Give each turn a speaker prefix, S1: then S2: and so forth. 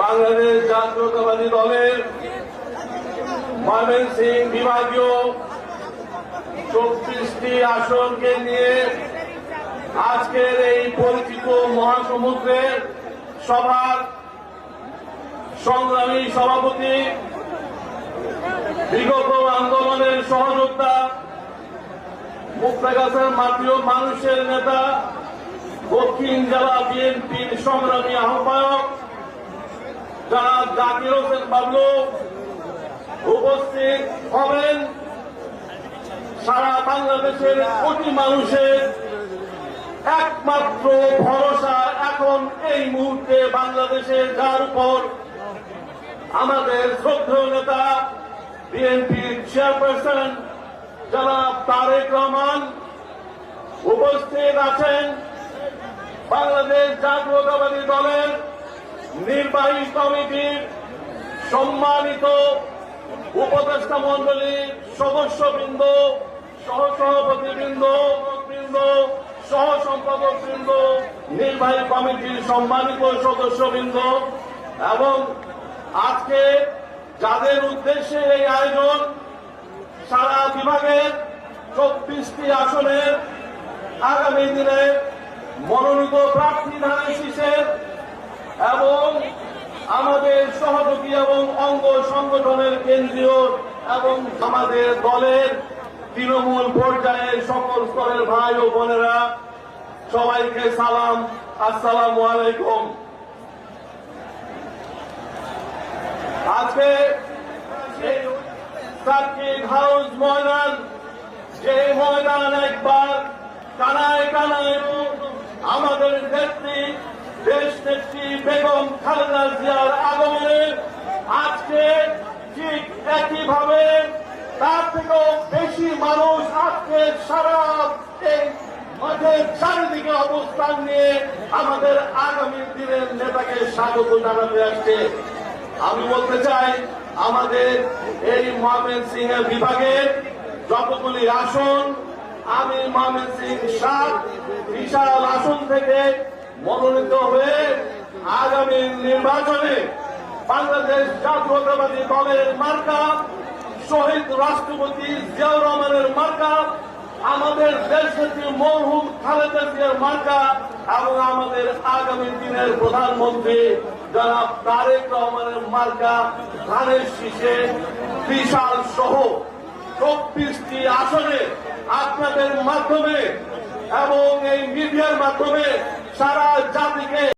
S1: বাংলাদেশ জাতীয়তাবাদী দলের ময়মনসিংহ বিভাগীয় 34টি আসনকে নিয়ে আজকের এই পরিচিত মহাসমুদ্রের সভার সংগ্রামী সভাপতি, বিগত আন্দোলনের সহযোদ্ধা, মুক্তাগাছার মাটিও মানুষের নেতা, দক্ষিণ জেলা বিএনপির সংগ্রামী আহ্বায়ক জনাব জাকির হোসেন বাবলু উপস্থিত হবেন। সারা বাংলাদেশের কোটি মানুষের একমাত্র ভরসা এখন এই মুহূর্তে বাংলাদেশের, যার উপর আমাদের শ্রদ্ধেয় নেতা বিএনপির চেয়ারপারসন জনাব তারেক রহমান উপস্থিত আছেন। বাংলাদেশ জাতীয়তাবাদী দলের নির্বাহী কমিটির সম্মানিত উপদেষ্টা মন্ডলীর সদস্যবৃন্দ, সহসভাপতিবৃন্দ, সহ সম্পাদকবৃন্দ, নির্বাহী কমিটির সম্মানিত সদস্যবৃন্দ এবং আজকে যাদের উদ্দেশ্যে এই আয়োজন, সারা বিভাগের 34টি আসনের আগামী দিনে মনোনীত প্রার্থী ধানের শীষের এবং আমাদের সহযোগী এবং অঙ্গ সংগঠনের কেন্দ্রীয় এবং আমাদের দলের তৃণমূল পর্যায়ের সকল স্তরের ভাই ও বোনেরা, সবাইকে সালাম, আসসালামু আলাইকুম। আজকে সার্কিট হাউস ময়দান, যে ময়দান একবার কানায় কানায় আমাদের নেত্রী, দেশ নেত্রী বেগম খালেদা জিয়ার আগমনে আজকে ঠিক একইভাবে তার থেকেও বেশি মানুষ আজকে সারা এই মাঠের চারিদিকে অবস্থান নিয়ে আমাদের আগামী দিনের নেতাকে স্বাগত জানাতে আসছে। আমি বলতে চাই, আমাদের এই ময়মনসিংহ বিভাগের যতগুলি আসন, আমি ময়মনসিংহ 7 বিশাল আসন থেকে মনোনীত হয়ে আগামী নির্বাচনে বাংলাদেশ জাতীয়তাবাদী দলের মার্কা, শহীদ রাষ্ট্রপতি জিয়াউর রহমানের মার্কা, আমাদের দেশনেত্রী মরহুম খালেদা জিয়ার মার্কা এবং আমাদের আগামী দিনের প্রধানমন্ত্রী জনাব তারেক রহমানের মার্কা ধানের শীষে বিশাল সহ 24টি আসনে আপনাদের মাধ্যমে এবং এই মিডিয়ার মাধ্যমে সারা জাতিকে